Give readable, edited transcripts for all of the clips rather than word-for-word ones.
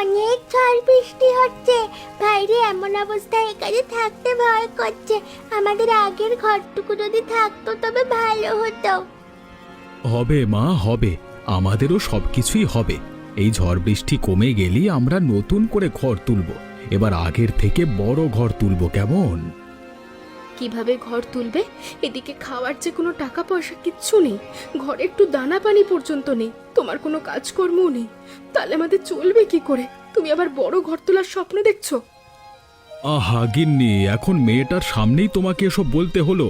অনেক ঝড় বৃষ্টি হচ্ছে। বাইরে এমন অবস্থায় এখানে থাকতে ভয় করছে। আমাদের আগের ঘরটুকু যদি থাকতো তবে ভালো হতো। হবে মা, হবে। আমাদেরও সবকিছুই হবে। এই ঝড় বৃষ্টি কমে গেলেই আমরা নতুন করে ঘর তুলব। এবার আগের থেকে বড় ঘর তুলব, কেমন? কিভাবে ঘর তুলবে? এদিকে খাওয়ার যে কোনো টাকা পয়সা কিচ্ছু নেই, ঘরে একটু দানা পানি পর্যন্ত নেই, তোমার কোনো কাজকর্মও নেই। তাহলে আমাদের চলবে কি করে? তুমি আবার বড় ঘর তোলার স্বপ্ন দেখছো? আহা গিন্নি, এখন মেয়েটার সামনেই তোমাকে এসব বলতে হলো?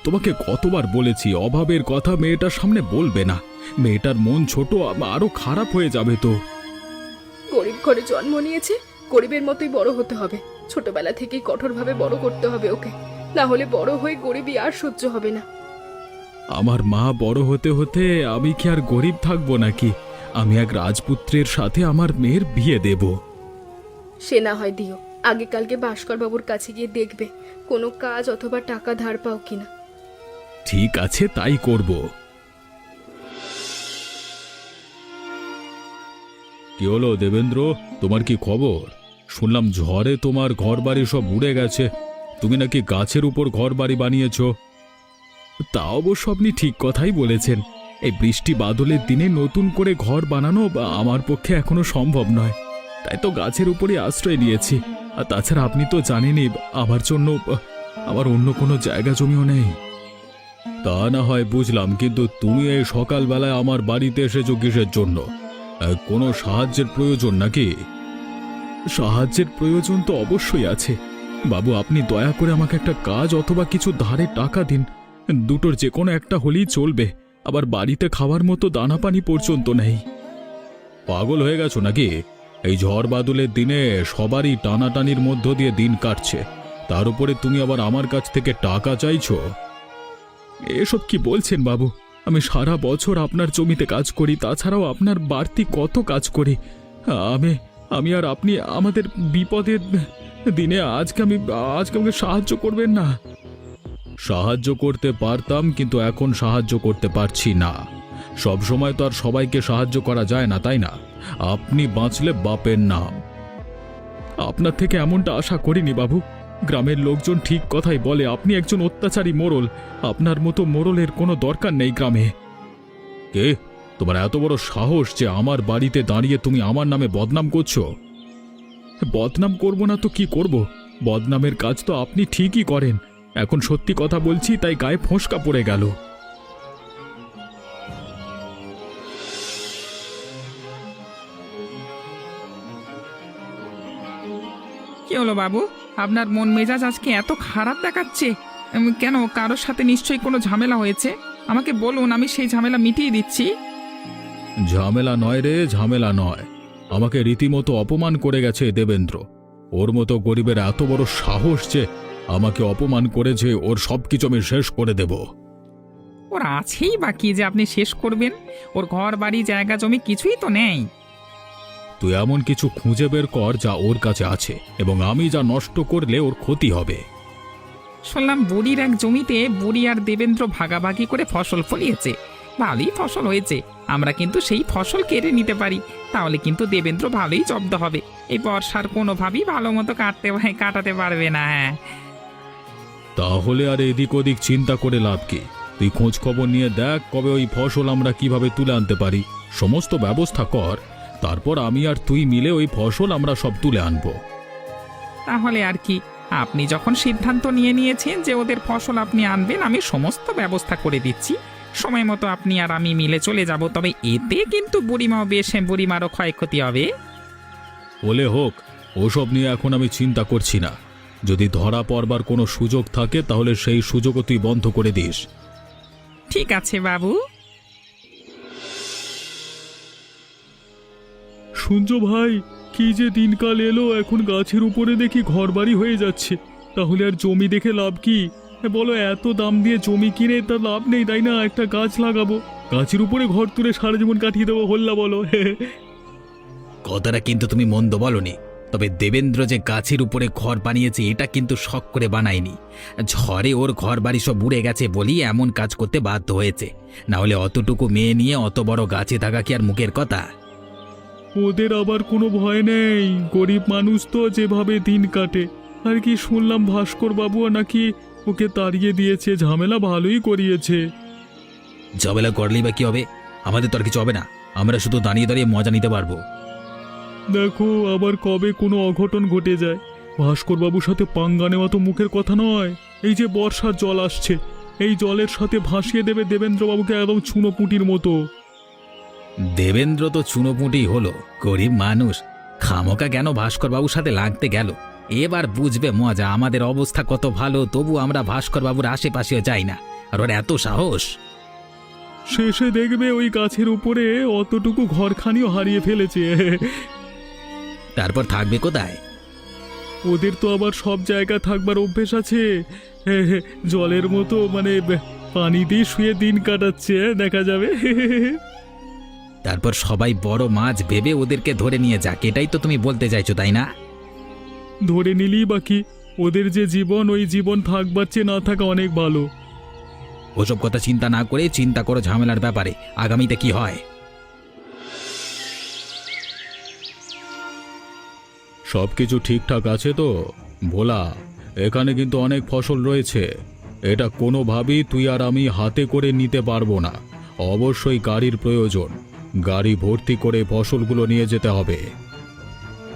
তোমাকে কতবার বলেছি অভাবের কথা মেয়েটার সামনে বলবে না। মেয়েটার মন ছোট, আরো খারাপ হয়ে যাবে তো। গরিব ঘরে জন্ম নিয়েছে, গরিবের মতোই বড় হতে হবে। ছোটবেলা থেকেই কঠোরভাবে বড় করতে হবে ওকে, না হলে বড় হয়ে গরিবই আর সহ্য হবে না। আমার মা বড় হতে হতে আমি কি আর গরিব থাকবো নাকি? আমি এক রাজপুত্রের সাথে আমার মেয়ের বিয়ে দেব। সে না হয় দিও, আগে কালকে ভাস্কর বাবুর কাছে গিয়ে দেখবে কোনো কাজ অথবা টাকা ধার পাও কিনা। ঠিক আছে, তাই করব। কি হলো দেবেন্দ্র, তোমার কি খবর? শুনলাম ঝড়ে তোমার ঘরবাড়ি সব উড়ে গেছে। তুমি নাকি গাছের উপর ঘরবাড়ি বানিয়েছো। তা অবশ্য আপনি ঠিক কথাই বলেছেন। এই বৃষ্টি বাদলের দিনে নতুন করে ঘর বানানো আমার পক্ষে এখনো সম্ভব নয়। তাই তো গাছের উপরে আশ্রয় নিয়েছি। আর তাছাড়া আপনি তো জানেনই আমার জন্য আমার অন্য কোনো জায়গা জমিও নেই। তা না হয় বুঝলাম, কিন্তু তুমি এই সকালবেলায় আমার বাড়িতে এসেছো কিসের জন্য? কোনো সাহায্যের প্রয়োজন নাকি? সাহায্যের প্রয়োজন তো অবশ্যই আছে বাবু। আপনি দয়া করে আমাকে একটা কাজ অথবা কিছু ধারে টাকা দিন। দুটোর যে কোনো একটা হলেই চলবে। আবার বাড়িতে খাওয়ার মতো দানা পানি পর্যন্ত নেই। পাগল হয়ে গেছো নাকি? এই ঝড় বাদলের দিনে সবারই টানাটানির মধ্য দিয়ে দিন কাটছে, তার উপরে তুমি আবার আমার কাছ থেকে টাকা চাইছো? এসব কি বলছেন বাবু? আমি সারা বছর আপনার জমিতে কাজ করি, তাছাড়াও আপনার বাড়তি কত কাজ করি। আমি আমি আর আপনি আমাদের বিপদের দিনে আজকে আমাকে সাহায্য করবেন না? সাহায্য করতে পারতাম, কিন্তু এখন সাহায্য করতে পারছি না। সব সময় তো আর সবাইকে সাহায্য করা যায় না, তাই না? আপনি বাঁচলে বাপের নাম। আপনার থেকে এমনটা আশা করিনি বাবু। গ্রামের লোকজন ঠিক কথাই বলে, আপনি একজন অত্যাচারী মোড়ল। আপনার মতো মোড়লের কোনো দরকার নেই গ্রামে। কে? তোমার এত বড় সাহস যে আমার বাড়িতে দাঁড়িয়ে তুমি আমার নামে বদনাম করছো? বদনাম করব না তো কি করব? বদনামের কাজ তো আপনি ঠিকই করেন। এখন সত্যি কথা বলছি, তাই গায়ে ফোঁসকা পড়ে গেল। কি হলো বাবু, আপনার মন মেজাজ আজকে এত খারাপ দেখাচ্ছে? কেন, কারোর সাথে নিশ্চয়ই কোনো ঝামেলা হয়েছে। আমাকে বলুন, আমি সেই ঝামেলা মিটিয়ে দিচ্ছি। ঝামেলা নয় রে, ঝামেলা নয়। আমাকে রীতিমতো অপমান করে গেছে দেবেন্দ্র। ওর মতো গরিবের এত বড় সাহস যে আমাকে অপমান করেছে, ওর সবকিছু আমি শেষ করে দেব। ওর আছেই বাকি যে আপনি শেষ করবেন? ওর ঘর বাড়ি জায়গা জমি কিছুই তো নেই। তুই এমন কিছু খুঁজে বের কর যা ওর কাছে আছে, এবং আমি যা নষ্ট করলে ওর ক্ষতি হবে। শুনলাম বুড়ির এক জমিতে বুড়ি আর দেবেন্দ্র ভাগাভাগি করে ফসল ফলিয়েছে। ভালোই ফসল হয়েছে, আমরা কিন্তু সেই ফসল কেড়ে নিতে পারি। তাহলে কিন্তু দেবেন্দ্র ভালোই জব্দ হবে। এই বর্ষার কোনোভাবেই ভালো মতো কাটাতে পারবে না। হ্যাঁ, তাহলে আর এদিক ওদিক চিন্তা করে লাভ কি? তুই খোঁজ খবর নিয়ে দেখ কবে ওই ফসল আমরা কিভাবে তুলে আনতে পারি। সমস্ত ব্যবস্থা কর, তারপর আমি আর তুই মিলে ওই ফসল আমরা সব তুলে আনবো। তাহলে আর কি, আপনি যখন সিদ্ধান্ত নিয়ে নিয়েছেন যে ওদের ফসল আপনি আনবেন, আমি সমস্ত ব্যবস্থা করে দিচ্ছি। সময় মতো আপনি আর আমি মিলে চলে যাব। তবে এতে কিন্তু বুড়িমারও ক্ষয়ক্ষতি হবে। বলে হোক, ওসব নিয়ে এখন আমি চিন্তা করছি না। যদি ধরা পড়বার কোনো সুযোগ থাকে তাহলে সেই সুযোগও তুই বন্ধ করে দিস। ঠিক আছে বাবু। শুনছো ভাই, কি যে দিনকাল এলো, এখন গাছের উপরে দেখি ঘরবাড়ি হয়ে যাচ্ছে। তাহলে আর জমি দেখে লাভ কি? বলো, এত দাম দিয়ে জমি কিনে তার লাভ নেই, তাই না? একটা গাছ লাগাবো, গাছের উপরে ঘর তুলে সারা জীবন কাটিয়ে দেবো, হল্লা বলো। কথাটা কিন্তু তুমি মন্দ বলনি। তবে দেবেন্দ্র যে গাছের উপরে ঘর বানিয়েছে এটা কিন্তু শখ করে বানায়নি। ঝড়ে ওর ঘর বাড়ি সব উড়ে গেছে বলেই এমন কাজ করতে বাধ্য হয়েছে। না হলে অতটুকু মেয়ে নিয়ে অত বড় গাছে থাকা কি আর মুখের কথা? ওদের আবার কোনো ভয় নেই, গরিব মানুষ তো যেভাবে দিন কাটে। আর কি শুনলাম ভাস্কর বাবু নাকি ওকে তাড়িয়ে দিয়েছে, ঝামেলা ভালোই করিয়েছে। ঝামেলা করলেই বা কি হবে? আমাদের তো আর কিছু হবে না, আমরা শুধু দাঁড়িয়ে দাঁড়িয়ে মজা নিতে পারবো। দেখো আবার কবে কোনো অঘটন ঘটে যায়। ভাস্কর বাবুর সাথে পাঙ্গা নেওয়া তো মুখের কথা নয়। এই যে বর্ষার জল আসছে, এই জলের সাথে ভাসিয়ে দেবে দেবেন্দ্রবাবুকে একদম চুনোপুঁটির মতো। দেবেন্দ্র তো চুনোপুঁটি হলো, গরিব মানুষ, খামোকা কেন ভাস্কর বাবুর সাথে লাগতে গেল? এবার বুঝবে মজা, আমাদের অবস্থা কত ভালো, তবু আমরা ভাস্কর বাবুর আশেপাশেও যাই না, আর ওর এত সাহস। শেষে দেখবে ওই গাছের উপরে অতটুকু ঘরখানিও হারিয়ে ফেলেছে। তারপর থাকবে কোথায়? ওদের তো আবার সব জায়গা থাকবার অভ্যেস আছে। জলের মতো মানে পানিতেই শুয়ে দিন কাটাচ্ছে, দেখা যাবে। তারপর সবাই বড় মাছ ভেবে ওদেরকে ধরে নিয়ে যাক, এটাই তো তুমি বলতে চাইছো, তাই না? ধরে নিলেই বাকি, ওদের যে জীবন, ওই জীবন থাকবার চেয়ে না থাকা অনেক ভালো। ওসব কথা চিন্তা না করে চিন্তা করো ঝামেলার ব্যাপারে, আগামীতে কি হয়। সব কিছু ঠিকঠাক আছে তো ভোলা? এখানে কিন্তু অনেক ফসল রয়েছে, এটা কোনোভাবেই তুই আর আমি হাতে করে নিতে পারবো না। অবশ্যই গাড়ির প্রয়োজন, গাড়ি ভর্তি করে ফসলগুলো নিয়ে যেতে হবে।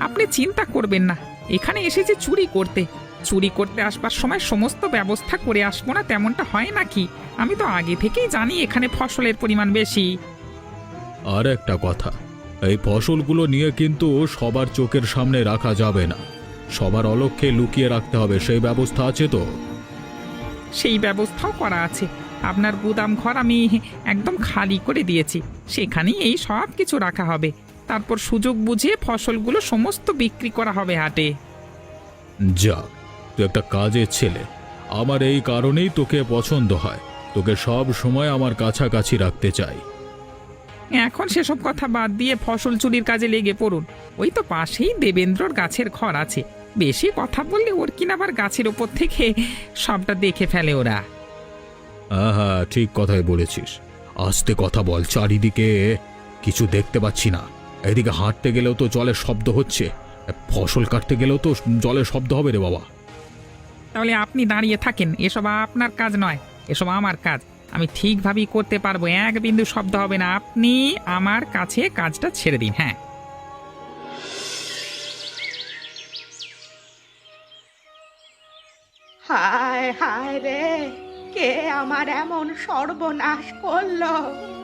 আপনি চিন্তা করবেন না, এখানে এসেছি চুরি করতে। চুরি করতে আসবার সময় সমস্ত ব্যবস্থা করে আসবো না তেমনটা হয় নাকি? আমি তো আগে থেকেই জানি এখানে ফসলের পরিমাণ বেশি। আর একটা কথা, এই ফসলগুলো নিয়ে কিন্তু সবার চোখের সামনে রাখা যাবে না, সবার অলক্ষ্যে লুকিয়ে রাখতে হবে, সেই ব্যবস্থা আছে তো? সেই ব্যবস্থাও করা আছে। আপনার গুদাম ঘর আমি একদম খালি করে দিয়েছি, সেখানেই এই সব কিছু রাখা হবে। তারপর সুযোগ বুঝে ফসলগুলো সমস্ত বিক্রি করা হবে হাটে। যা, তুই একটা কাজের ছেলে, আমার এই কারণেই তোকে পছন্দ হয়, তোকে সব সময় আমার কাছাকাছি রাখতে চাই। এখন সেসব কথা বাদ দিয়ে ফসল চুরির কাজে লেগে পড়ুন। ওই তো পাশেই দেবেন্দ্রর গাছের ঘর আছে, বেশি কথা বললে ওর কিনা আবার গাছের ওপর থেকে সবটা দেখে ফেলে ওরা। হ্যাঁ হ্যাঁ, ঠিক কথাই বলেছিস। আস্তে কথা বল, চারিদিকে কিছু দেখতে পাচ্ছি না। এদিকে হাঁটতে গেলেও তো জলের শব্দ হচ্ছে, ফসল কাটতে গেলেও তো জলের শব্দ হবে রে বাবা। তাহলে আপনি দাঁড়িয়ে থাকেন, এসব আপনার কাজ নয়, এসব আমার কাজ। আমি ঠিকভাবেই করতে পারবো, এক বিন্দু শব্দ হবে না। আপনি আমার কাছে কাজটা ছেড়ে দিন। হ্যাঁ, হায় হায় রে, কে আমার এমন সর্বনাশ করলো?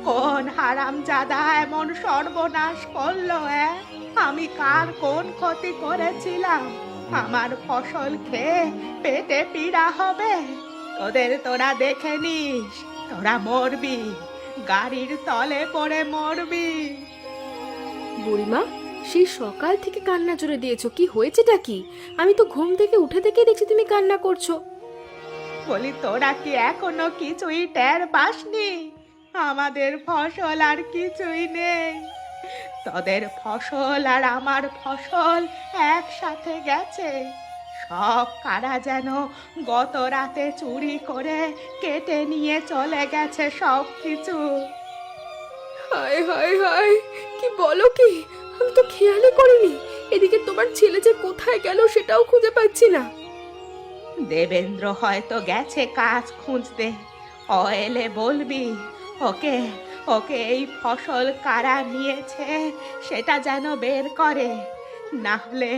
কোন হারামজাদা এমন সর্বনাশ করলো? আমি কার কোন ক্ষতি করেছিলাম? আমার ফসল খেয়ে পেটে পীড়া হবে? তোরা দেখে নিস, তোরা মরবি, গাড়ির তলে পড়ে মরবি। বুড়িমা, সেই সকাল থেকে কান্না জুড়ে দিয়েছো, কি হয়েছেটা কি? আমি তো ঘুম থেকে উঠে দেখে দেখছি তুমি কান্না করছো। বলি তোরা কি এখনো কিছুই টের পাসনি? আমাদের ফসল আর কিছুই নেই। তোদের ফসল আর আমার ফসল একসাথে গেছে। সব কারা যেন গত রাতে চুরি করে কেটে নিয়ে চলে গেছে সব কিছু। হায় হায় হায়, কি বলো কি? আমি তো খেয়ালই করিনি। এদিকে তোমার ছেলে যে কোথায় গেল সেটাও খুঁজে পাচ্ছি না। দেবেন্দ্র হয়তো গেছে কাজ খুঁজতে, ও এলে বলবি ওকে ওকে এই ফসল কারা নিয়েছে সেটা যেন বের করে, না হলে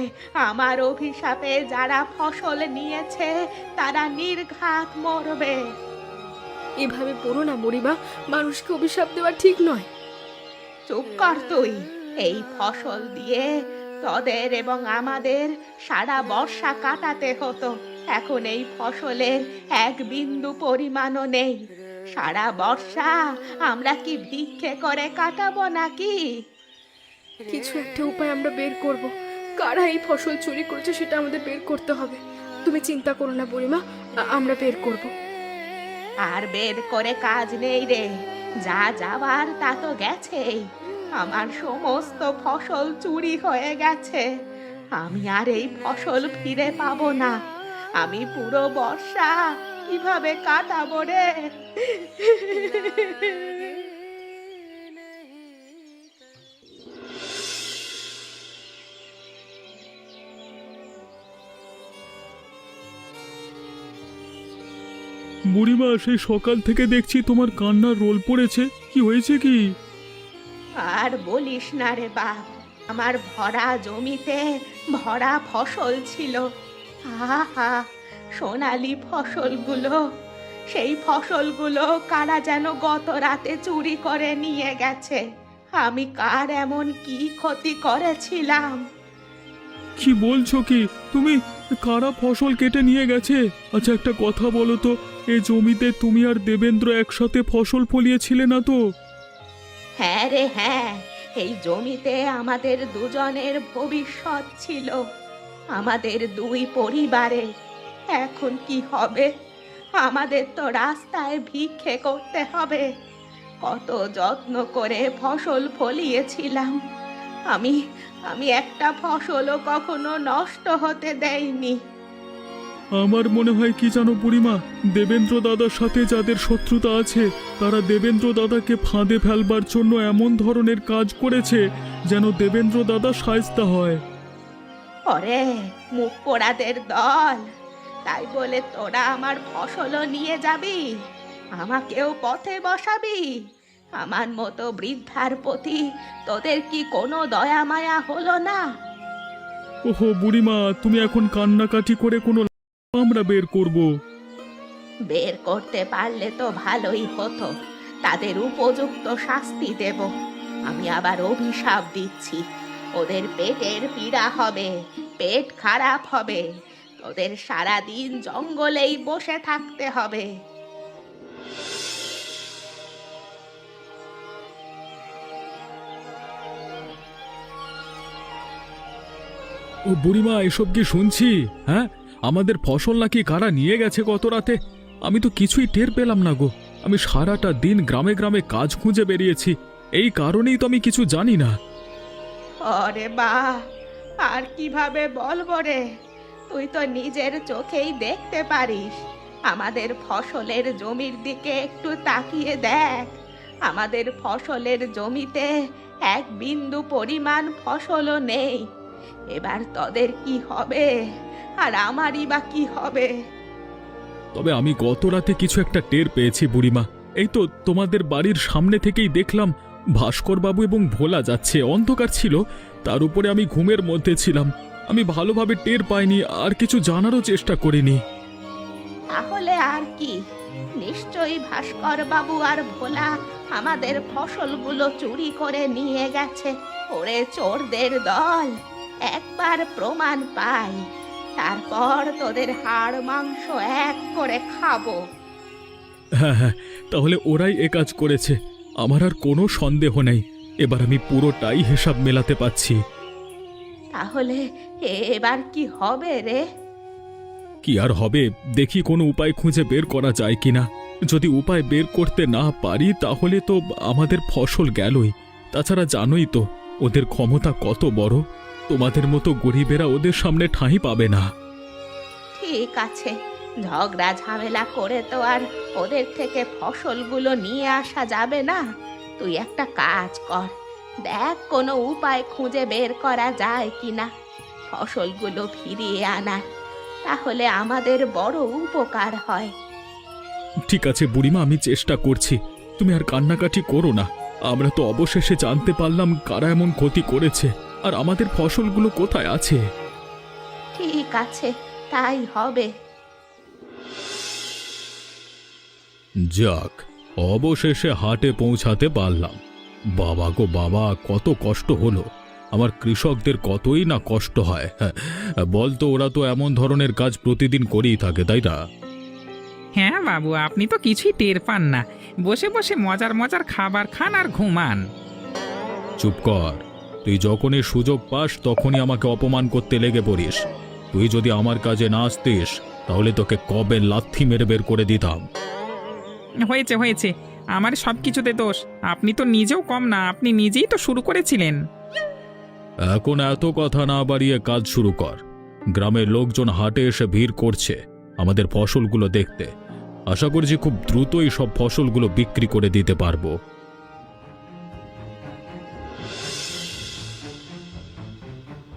আমার অভিশাপে যারা ফসল নিয়েছে তারা নির্ঘাত মরবে। এভাবে পড়ো না বুড়িমা, মানুষকে অভিশাপ দেওয়া ঠিক নয়। চুপ কর তুই। এই ফসল দিয়ে তোদের এবং আমাদের সারা বর্ষা কাটাতে হতো, এখন এই ফসলের এক বিন্দু পরিমাণও নেই। সারা বর্ষা আমরা কি ভিক্ষে করে কাটাবো নাকি? কিছু একটা উপায় আমরা বের করব। কারা এই ফসল চুরি করেছে সেটা আমাদের বের করতে হবে। তুমি চিন্তা করো না বুড়িমা, আমরা বের করব। আর বের করে কাজ নেই রে, যা যাবার তা তো গেছেই। আমার সমস্ত ফসল চুরি হয়ে গেছে, আমি আর এই ফসল ফিরে পাবো না। আমি পুরো বর্ষা কিভাবে কাটাবো রে? বুড়িমা, সেই সকাল থেকে দেখছি তোমার কান্নার রোল পড়েছে, কি হয়েছে কি? আর বলিস না রে বাপ, আমার ভরা জমিতে ভরা ফসল ছিল। আহা, সোনালি ফসলগুলো, সেই ফসলগুলো কারা যেন গত রাতে চুরি করে নিয়ে গেছে। আমি কার এমন কি ক্ষতি করেছিলাম? কি বলছো কি তুমি? কারা ফসল কেটে নিয়ে গেছে? আচ্ছা, একটা কথা বলো তো, এই জমিতে তুমি আর দেবেন্দ্র একসাথে ফসল ফলিয়েছিলে না তো? হ্যাঁ রে হ্যাঁ, এই জমিতে আমাদের দুজনের ভবিষ্যৎ ছিল, আমাদের দুই পরিবারে। এখন কি হবে? আমাদের তো রাস্তায় ভিক্ষে করতে হবে। কত যত্ন করে ফসল ফলিয়েছিলাম, আমি আমি একটা ফসলও কখনো নষ্ট হতে দেইনি। আমার মনে হয় কি জানো বুড়িমা, দেবেন্দ্র দাদার সাথে যাদের শত্রুতা আছে তারা দেবেন্দ্র দাদাকে ফাঁদে ফেলবার জন্য এমন ধরনের কাজ করেছে যেন দেবেন্দ্র দাদা শায়েস্তা হয়। ওরে মুখ পোড়াদের দল, তাই বলে তোরা আমার ফসলও নিয়ে যাবি, আমাকেও পথে বসাবি? আমার মতো বৃদ্ধার প্রতি তোদের কি কোনো দয়া মায়া হলো না? ওহো বুড়িমা, তুমি এখন কান্নাকাটি করে কোনো লাভ? আমরা বের করব। বের করতে পারলে তো ভালোই হতো, তাদের উপযুক্ত শাস্তি দেব। আমি আবার অভিশাপ দিচ্ছি, ওদের পেটের পীড়া হবে, পেট খারাপ হবে, তোদের সারাদিন জঙ্গলেই বসে থাকতে হবে। ও বুড়িমা, এসব কি শুনছি? হ্যাঁ, আমাদের ফসল নাকি কারা নিয়ে গেছে গত রাতে? আমি তো কিছুই টের পেলাম না গো। আমি সারাটা দিন গ্রামে গ্রামে কাজ খুঁজে বেরিয়েছি, এই কারণেই তো আমি কিছু জানি না। ওরে বা, আর কিভাবে বলবো রে? তুই তো নিজের চোখেই দেখতে পারিস। আমাদের ফসলের জমির দিকে একটু তাকিয়ে দেখ। আমাদের ফসলের জমিতে এক বিন্দু পরিমাণ ফসলও নেই। এবার তোদের কি হবে, আর আমারই বা কি হবে? তবে আমি গত রাতে কিছু একটা টের পেয়েছি বুড়িমা। এই তো তোমাদের বাড়ির সামনে থেকেই দেখলাম ভাস্কর বাবু এবং ভোলা যাচ্ছে। অন্ধকার ছিল, তার উপরে আমি ঘুমের মধ্যে ছিলাম, আমি ভালোভাবে টের পাইনি, আর কিছু জানারও চেষ্টা করিনি। তাহলে আর কি, নিশ্চয়ই ভাস্কর বাবু আর ভোলা আমাদের ফসলগুলো চুরি করে নিয়ে গেছে। ওরে চোরদের দল, একবার প্রমাণ পাই, তারপর তোদের হাড় মাংস এক করে খাবো। হ্যাঁ হ্যাঁ, তাহলে ওরাই এ কাজ করেছে, আমার আর কোনো সন্দেহ নেই। এবার আমি পুরোটাই হিসাব মেলাতে পাচ্ছি। তাহলে এবার কি হবে রে? কি আর হবে, দেখি কোনো উপায় খুঁজে বের করা যায় কিনা। যদি উপায় বের করতে না পারি তাহলে তো আমাদের ফসল গেলই। তাছাড়া জানোই তো ওদের ক্ষমতা কত বড়, তোমাদের মতো গরিবেরা ওদের সামনে ঠাঁই পাবে না। ঠিক আছে, ঝগড়া ঝামেলা করে তো আর ওদের থেকে ফসলগুলো নিয়ে আসা যাবে না। তুই একটা কাজ কর, দেখ কোনো উপায় খুঁজে বের করা যায় কিনা ফসলগুলো ফিরিয়ে আনার, তাহলে আমাদের বড় উপকার হয়। ঠিক আছে বুড়িমা, আমি চেষ্টা করছি, তুমি আর কান্নাকাটি করো না। আমরা তো অবশেষে জানতে পারলাম কারা এমন ক্ষতি করেছে, আর আমাদের ফসলগুলো কোথায় আছে। ঠিক আছে, তাই হবে। যাক, অবশেষে হাটে পৌঁছাতে পারলাম। বাবা গো বাবা, কত কষ্ট হলো। আমার কৃষকদের কতই না কষ্ট হয়। বলতো, ওরা তো এমন ধরনের কাজ প্রতিদিন করেই থাকে, তাই না? হ্যাঁ বাবু, আপনি তো কিছুই টের পান না, বসে বসে মজার মজার খাবার খান আর ঘুমান। চুপ কর, তুই যখনই সুযোগ পাস তখনই আমাকে অপমান করতে লেগে পড়িস। তুই যদি আমার কাজে না আসতিস তাহলে তোকে কবে লাথি মেরে বের করে দিতাম। হয়েছে হয়েছে, আমার সব কিছুতে দোষ। আপনি তো নিজেও কম না, আপনি নিজেই তো শুরু করেছিলেন। এখন এত কথা না বাড়িয়ে কাজ শুরু কর। গ্রামের লোকজন হাটে এসে ভিড় করছে আমাদের ফসলগুলো দেখতে। আশা করছি খুব দ্রুতই সব ফসলগুলো বিক্রি করে দিতে পারবো।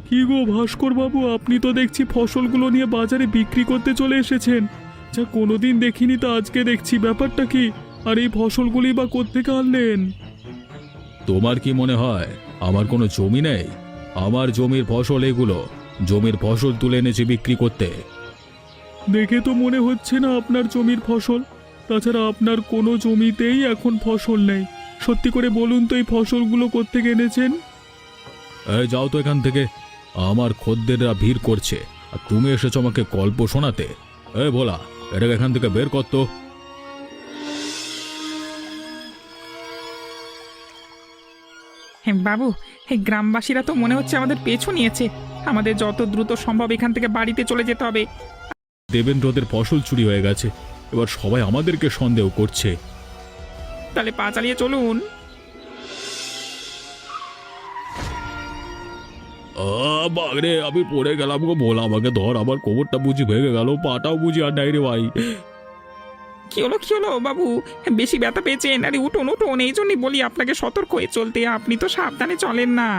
কি গো ভাস্কর বাবু, আপনি তো দেখছি ফসলগুলো নিয়ে বাজারে বিক্রি করতে চলে এসেছেন। যা কোনোদিন দেখিনি তা আজকে দেখছি, ব্যাপারটা কি? আর এই ফসলগুলি বা কোত্থেকে আনলেন? তোমার কি মনে হয় আমার কোনো জমি নেই? আমার জমির ফসল এগুলো, জমির ফসল তুলে এনেছি বিক্রি করতে। দেখে তো মনে হচ্ছে না আপনার জমির ফসল। তাছাড়া আপনার কোনো জমিতেই এখন ফসল নেই। সত্যি করে বলুন তো এই ফসলগুলো কোত্থেকে এনেছেন? এই যাও তো এখান থেকে, আমার খদ্দেররা ভিড় করছে আর তুমি এসেছো আমাকে গল্প শোনাতে। এই ভোলা, এটাকে এখান থেকে বের কর তো। হ্যাঁ বাবু, এই গ্রামবাসীরা তো মনে হচ্ছে আমাদের পেছু নিয়েছে। আমাদের যত দ্রুত সম্ভব এখান থেকে বাড়িতে চলে যেতে হবে। দেবেন্দ্রদের ফসল চুরি হয়ে গেছে, এবার সবাই আমাদেরকে সন্দেহ করছে। তাহলে পা চালিয়ে চলুন। বাগরে, আমি পড়ে গেলাম গো ভোলা, আমাকে ধর, আমার কোমরটা বুঝি ভেঙে গেল, পাটাও বুঝি আর নাই রে ভাই। কি হলো বাবু, বেশি ব্যথা পেয়েছেন? আরে উঠুন উঠুন, এই জন্যই বলি আপনাকে সতর্ক হয়ে চলতে। আপনি তো সাবধানে চলেন না।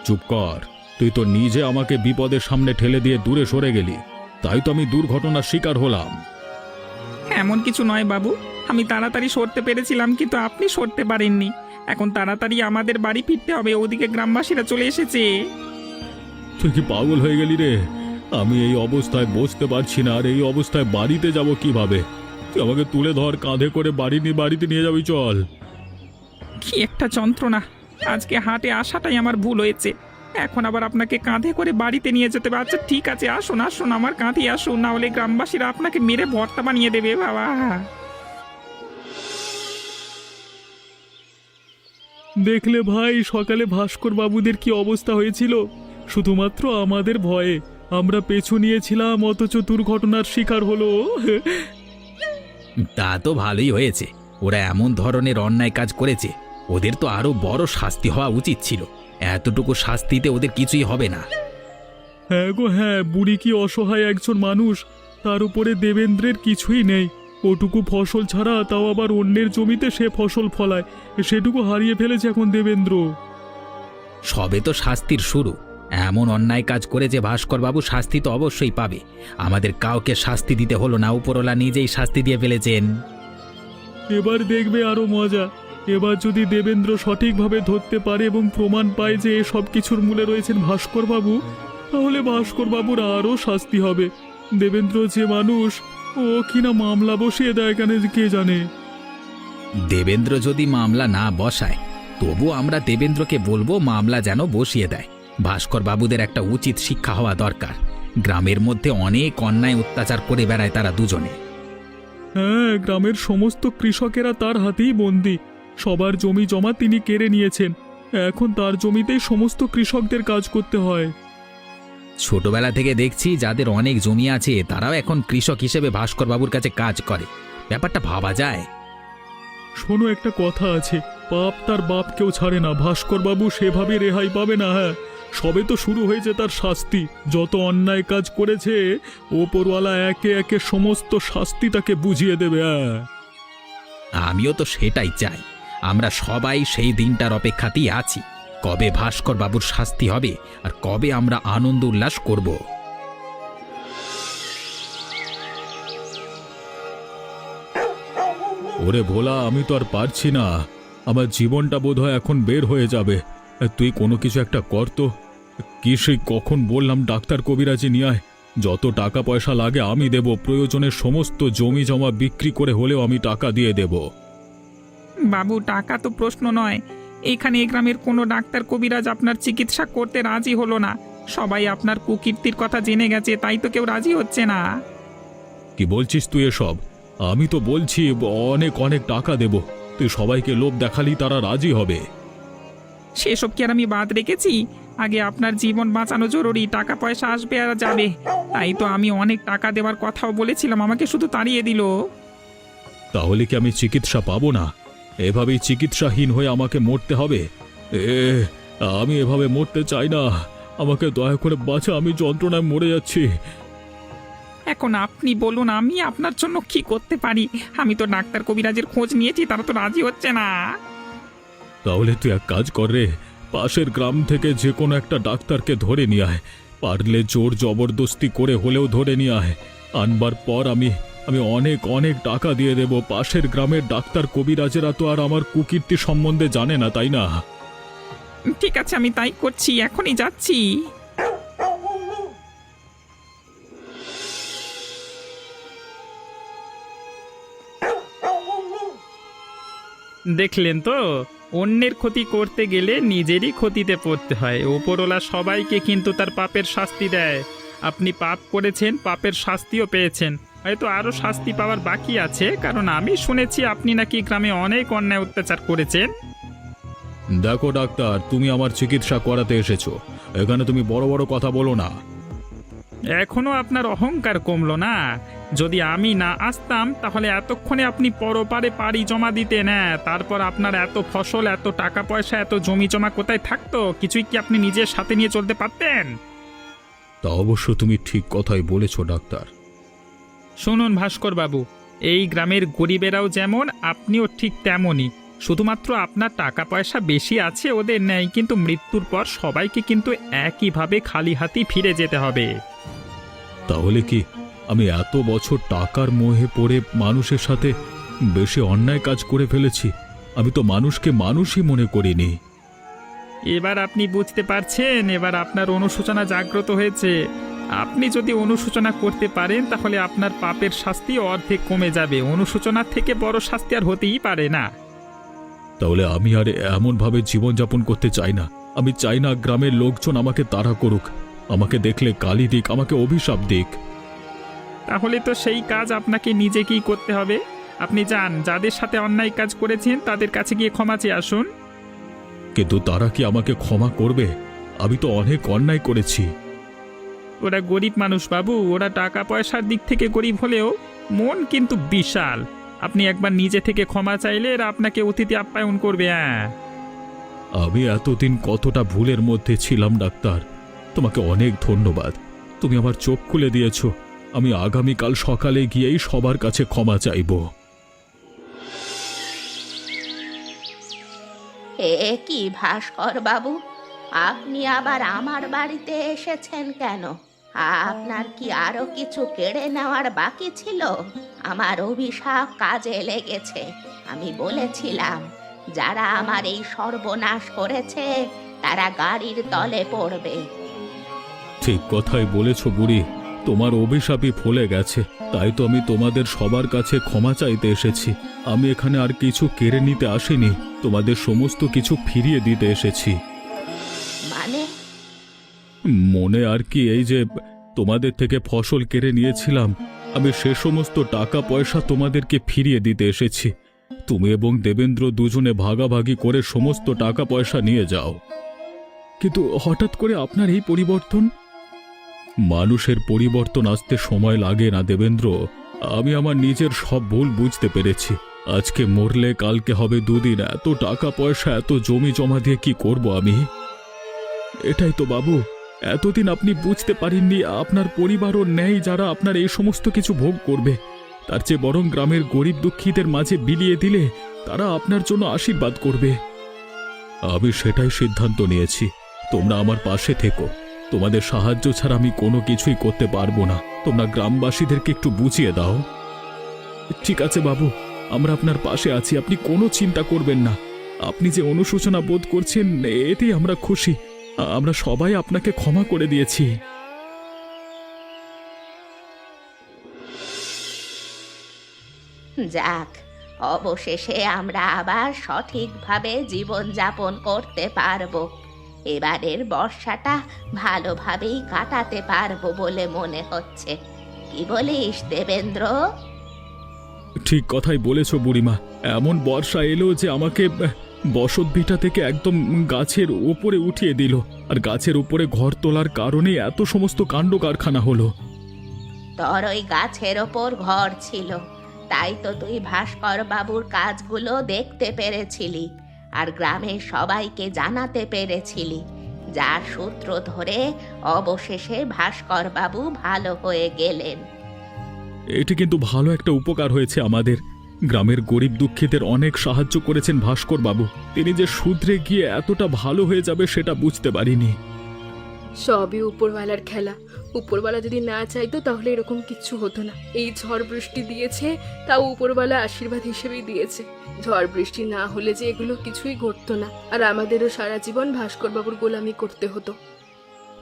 চুপ কর, তুই তো নিজে আমাকে বিপদের সামনে ঠেলে দিয়ে দূরে সরে গেলি, তাই তো আমি দুর্ঘটনার শিকার হলাম। এমন কিছু নয় বাবু, আমি তাড়াতাড়ি সরতে পেরেছিলাম, কিন্তু আপনি সরতে পারেননি। এখন তাড়াতাড়ি আমাদের বাড়ি ফিরতে হবে, ওদিকে গ্রামবাসীরা চলে এসেছে। তুই কি পাগল হয়ে গেলি রে? আমি এই অবস্থায় বসতে পারছি না, আর এই অবস্থায় বাড়িতে যাব কিভাবে? তুই আমাকে তুলে ধর, কাঁধে করে বাড়িতে নিয়ে যাবি, চল। কি একটা যন্ত্রণা, আজকে হাটে আসাটাই আমার ভুল হয়েছে। এখন আবার আপনাকে কাঁধে করে বাড়িতে নিয়ে যেতে হবে। আচ্ছা ঠিক আছে, আসুন আসুন, আমার কাঁধে আসুন, না হলে গ্রামবাসীরা আপনাকে মেরে ভর্তা বানিয়ে দেবে বাবা। দেখলে ভাই, সকালে ভাস্কর বাবুদের কি অবস্থা হয়েছিল? শুধুমাত্র আমাদের ভয়ে আমরা পেছু নিয়েছিলাম, অথচ দুর্ঘটনার শিকার হলো। তা তো ভালোই হয়েছে, ওরা এমন ধরনের অন্যায় কাজ করেছে, ওদের তো আরো বড় শাস্তি হওয়া উচিত ছিল। এতটুকু শাস্তিতে ওদের কিছুই হবে না। হ্যাঁ গো হ্যাঁ, বুড়ি কি অসহায় একজন মানুষ, তার উপরে দেবেন্দ্রের কিছুই নেই। ওটুকু ফসল ছাড়া, তাও আবার অন্যের জমিতে সে ফসল ফলায়, সেটুকু হারিয়ে ফেলেছে এখন দেবেন্দ্র। সবে তো শাস্তির শুরু। এমন অন্যায় কাজ করে যে ভাস্কর বাবু শাস্তি তো অবশ্যই পাবে। আমাদের কাউকে শাস্তি দিতে হলো না, উপরওয়ালা নিজেই শাস্তি দিয়ে ফেলেছেন। এবার দেখবে আরো মজা। এবার যদি দেবেন্দ্র সঠিকভাবে ধরতে পারে এবং প্রমাণ পায় যে সব কিছুর মূলে রয়েছেন ভাস্কর বাবু, তাহলে ভাস্কর বাবুর আরও শাস্তি হবে। দেবেন্দ্র যে মানুষ, ও কিনা মামলা বসিয়ে দেয় কেন কে জানে। দেবেন্দ্র যদি মামলা না বসায়, তবু আমরা দেবেন্দ্রকে বলবো মামলা যেন বসিয়ে দেয়। ভাস্কর বাবুদের একটা উচিত শিক্ষা হওয়া দরকার। গ্রামের মধ্যে অনেক অন্যায় অত্যাচার করে বেড়ায় তারা দুজনে। হ্যাঁ, গ্রামের সমস্ত কৃষকেরা তার হাতেই বন্দী। সবার জমি জমা তিনি কেড়ে নিয়েছেন, এখন তার জমিতেই সমস্ত কৃষকদের কাজ করতে হয়। ছোটবেলা থেকে দেখছি যাদের অনেক জমি আছে তারাও এখন কৃষক হিসেবে ভাস্কর বাবুর কাছে কাজ করে। ব্যাপারটা ভাবা যায়। শোনো, একটা কথা আছে, পাপ তার বাপকেও ছাড়ে না। ভাস্কর বাবু সেভাবে রেহাই পাবে না। হ্যাঁ, সবে তো শুরু হয়েছে তার শাস্তি। যত অন্যায় কাজ করেছে, ওপরওয়ালা একে একে সমস্ত শাস্তি তাকে বুঝিয়ে দেবে। আমিও তো সেটাই চাই। আমরা সবাই সেই দিনটার অপেক্ষাতেই আছি, কবে ভাস্কর বাবুর শাস্তি হবে আর কবে আমরা আনন্দ উল্লাস করব। ওরে ভোলা, আমি তো আর পারছি না, আমার জীবনটা বোধহয় এখন বের হয়ে যাবে। তুই কোনো কিছু একটা কর তো। কি সেই কখন বললাম ডাক্তার কবিরাজি নিয়ে আয়, যত টাকা পয়সা লাগে আমি দেব, প্রয়োজনে সমস্ত জমি জমা বিক্রি করে হলেও আমি টাকা দিয়ে দেব। বাবু টাকা তো প্রশ্ন নয়, এখানে এই গ্রামের কোনো ডাক্তার কবিরাজ আপনার চিকিৎসা করতে রাজি হলো না। সবাই আপনার কুকীর্তির কথা জেনে গেছে, তাই তো কেউ রাজি হচ্ছে না। কি বলছিস তুই এসব? আমি তো বলছি অনেক অনেক টাকা দেব, তুই সবাইকে লোভ দেখালি তারা রাজি হবে। সেসব কি আর আমি বাদ রেখেছি? আগে আপনার জীবন বাঁচানো জরুরি, টাকা পয়সা আসবে আর যাবে। তাই তো আমি অনেক টাকা দেওয়ার কথাও বলেছিলাম, আমাকে শুধু তাড়িয়ে দিল। তাহলে কি আমি চিকিৎসা পাবো না? এভাবেই চিকিৎসাহীন হয়ে আমাকে মরতে হবে? আমি এভাবে মরতে চাই না, আমাকে দয়া করে বাঁচা, আমি যন্ত্রণায় মরে যাচ্ছি। এখন আপনি বলুন আমি আপনার জন্য কি করতে পারি? আমি তো ডাক্তার কবিরাজের খোঁজ নিয়েছি, তারা তো রাজি হচ্ছে না। তাহলে তুই এক কাজ কর রে, পাশের গ্রাম থেকে যে কোনো একটা ডাক্তারকে ধরে নিয়ে আয়, পারলে জোর জবরদস্তি করে হলেও ধরে নিয়ে আয়। আনবার পর আমি আমি অনেক অনেক টাকা দিয়ে দেব। পাশের গ্রামের ডাক্তার কবিরাজেরা তো আর আমার কুকীর্তি সম্বন্ধে জানে না, তাই না? ঠিক আছে, আমি তাই করছি, এখনই যাচ্ছি। দেখলেন তো, অন্যের ক্ষতি করতে গেলে নিজেরই ক্ষতিতে পড়তে হয়। ওপরওয়ালা সবাইকে কিন্তু তার পাপের শাস্তি দেয়। আপনি পাপ করেছেন, পাপের শাস্তিও পেয়েছেন, হয়তো আরও শাস্তি পাওয়ার বাকি আছে, কারণ আমি শুনেছি আপনি নাকি গ্রামে অনেক অন্যায় অত্যাচার করেছেন। দেখো ডাক্তার, তুমি আমার চিকিৎসা করাতে এসেছো, এখানে তুমি বড় বড় কথা বলো না। এখনো আপনার অহংকার কমলো না? যদি আমি না আসতাম তাহলে এতক্ষণে আপনি পরপারে পাড়ি জমা দিতেন। তারপর আপনার এত ফসল, এত টাকা পয়সা, এত জমি জমা কোথায় থাকতো? কিছুই কি আপনি নিজের সাথে নিয়ে চলতে পারতেন? তা অবশ্য তুমি ঠিক কথাই বলেছো ডাক্তার। শুনুন ভাস্কর বাবু, এই গ্রামের গরিবেরাও যেমন, আপনিও ঠিক তেমনই। শুধুমাত্র আপনার টাকা পয়সা বেশি আছে, ওদের নেই, কিন্তু মৃত্যুর পর সবাইকে কিন্তু একইভাবে খালি হাতি ফিরে যেতে হবে। তাহলে কি আমি এত বছর টাকার মোহে পড়ে মানুষের সাথে বেশি অন্যায় কাজ করে ফেলেছি? আমি তো মানুষকে মানুষই মনে করিনি। এবার আপনি বুঝতে পারছেন, এবার আপনার অনুশোচনা জাগ্রত হয়েছে। আপনি যদি অনুশোচনা করতে পারেন তাহলে আপনার পাপের শাস্তি অর্ধেক কমে যাবে। অনুশোচনার থেকে বড় শাস্তি আর হতেই পারে না। তাহলে আমি আর এমনভাবে জীবনযাপন করতে চাই না। আমি চাই না গ্রামের লোকজন আমাকে তাড়া করুক, আমাকে দেখলে গালি দিক, আমাকে অভিশাপ দিক। তাহলে তো সেই কাজ আপনাকে নিজেকেই করতে হবে। আপনি যান, যাদের সাথে অন্যায় কাজ করেছেন তাদের কাছে গিয়ে ক্ষমা চেয়ে আসুন। কিন্তু তারা কি আমাকে ক্ষমা করবে? আমি তো অনেক অন্যায় করেছি। ওরা গরিব মানুষ বাবু, ওরা টাকা পয়সার দিক থেকে গরিব হলেও মন কিন্তু বিশাল। আপনি একবার নিজে থেকে ক্ষমা চাইলে এরা আপনাকে অতিথি আপ্যায়ন করবে। আমি এতদিন কতটা ভুলের মধ্যে ছিলাম ডাক্তার, তোমাকে অনেক ধন্যবাদ। তুমি আমার চোখ খুলে দিয়েছ। আমি আগামীকাল সকালে গিয়েই সবার কাছে ক্ষমা চাইব। এ কি ভাস্কর বাবু, আপনি আবার আমার বাড়িতে এসেছেন কেন? আপনার কি আরো কিছু কেড়ে নেওয়ার বাকি ছিল? আমার অভিশাপ কাজে লেগেছে। আমি বলেছিলাম, যারা আমার এই সর্বনাশ করেছে তারা গাড়ির তলে পড়বে। ঠিক কথাই বলেছ বুড়ি, তোমার অভিশাপই ফলে গেছে। তাই তো আমি তোমাদের সবার কাছে ক্ষমা চাইতে এসেছি। আমি এখানে আর কিছু কেড়ে নিতে আসিনি, তোমাদের সমস্ত কিছু ফিরিয়ে দিতে এসেছি। মানে? মনে আর কি, এই যে তোমাদের থেকে ফসল কেড়ে নিয়েছিলাম, আমি সে সমস্ত টাকা পয়সা তোমাদেরকে ফিরিয়ে দিতে এসেছি। তুমি এবং দেবেন্দ্র দুজনে ভাগাভাগি করে সমস্ত টাকা পয়সা নিয়ে যাও। কিন্তু হঠাৎ করে আপনার এই পরিবর্তন? মানুষের পরিবর্তন আসতে সময় লাগে না দেবেন্দ্র। আমি আমার নিজের সব ভুল বুঝতে পেরেছি। আজকে মরলে কালকে হবে দুদিন। এত টাকা পয়সা, এত জমি জমা দিয়ে কি করব আমি? এটাই তো বাবু, এতদিন আপনি বুঝতে পারেননি আপনার পরিবারও নেই যারা আপনার এই সমস্ত কিছু ভোগ করবে। তার চেয়ে বরং গ্রামের গরিব দুঃখীদের মাঝে বিলিয়ে দিলে তারা আপনার জন্য আশীর্বাদ করবে। আমি সেটাই সিদ্ধান্ত নিয়েছি। তোমরা আমার পাশে থেকো। তোমাদের সাহায্য ছাড়া আমি কোনো কিছুই করতে পারবো না। তোমরা গ্রামবাসীদেরকে একটু বুঝিয়ে দাও। ঠিক আছে বাবু, আমরা আপনার পাশে আছি, আপনি কোনো চিন্তা করবেন না। আপনি যে অনুশোচনা বোধ করছেন এতেই আমরা খুশি। আমরা সবাই আপনাকে ক্ষমা করে দিয়েছি। যাক, অবশেষে আমরা আবার সঠিকভাবে জীবনযাপন করতে পারবো। এবারের বর্ষাটা ভালোভাবেই কাটাতে পারবো বলে মনে হচ্ছে। কি বলিস দেবেন্দ্র? ঠিক কথাই বলেছ বুড়িমা। এমন বর্ষা এলো যে আমাকে বসত ভিটা থেকে একদম গাছের উপরে উঠিয়ে দিল, আর গাছের উপরে ঘর তোলার কারণে এত সমস্ত কাণ্ড কারখানা হলো। তোর ওই গাছের ওপর ঘর ছিল, তাই তো তুই ভাস্কর বাবুর কাজগুলো দেখতে পেরেছিলি আর গ্রামের সবাইকে জানাতে পেরেছিলি, যার সূত্র ধরে অবশেষে ভাস্কর বাবু ভালো হয়ে গেলেন। এটি কিন্তু ভালো একটা উপকার হয়েছে আমাদের। গ্রামের গরিব দুঃখীদের অনেক সাহায্য করেছেন ভাস্কর বাবু। তিনি যে শুধরে গিয়ে এতটা ভালো হয়ে যাবে সেটা বুঝতে পারিনি। সবই উপরওয়ালার খেলা। উপরওয়ালা যদি না চাইতো তাহলে এরকম কিচ্ছু হতো না। এই ঝড় বৃষ্টি দিয়েছে, তাও উপরওয়ালা আশীর্বাদ হিসেবেই দিয়েছে। ঝড় বৃষ্টি না হলে যে এগুলো কিছুই ঘটতো না, আর আমাদেরও সারা জীবন ভাস্করবাবুর গোলামি করতে হতো।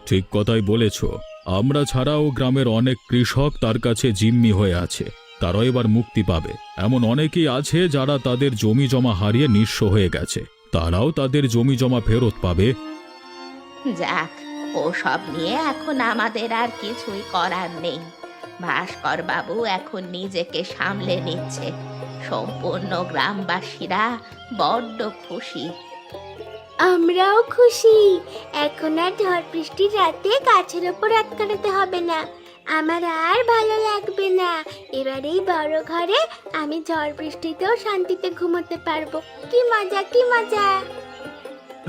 ঠিক কথাই বলেছ। আমরা ছাড়াও গ্রামের অনেক কৃষক তার কাছে জিম্মি হয়ে আছে, তারাও এবার মুক্তি পাবে। এমন অনেকেই আছে যারা তাদের জমি জমা হারিয়ে নিঃস্ব হয়ে গেছে, তারাও তাদের জমি জমা ফেরত পাবে। যাক, ওসব নিয়ে এখন আমাদের আর কিছুই করার নেই। ভাস্কর বাবু এখন নিজেকে সামলে নিচ্ছে। সম্পূর্ণ গ্রামবাসীরা বড্ড খুশি। আমরাও খুশি। এখন আর ঝড় বৃষ্টির রাতে গাছের ওপর আটকাতে হবে না। আমার আর ভালো লাগবে না। এবার এই বড় ঘরে আমি ঝড় বৃষ্টিতেও শান্তিতে ঘুমোতে পারবো। কি মজা, কি মজা!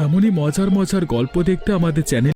এমনই মজার মজার গল্প দেখতে আমাদের চ্যানেল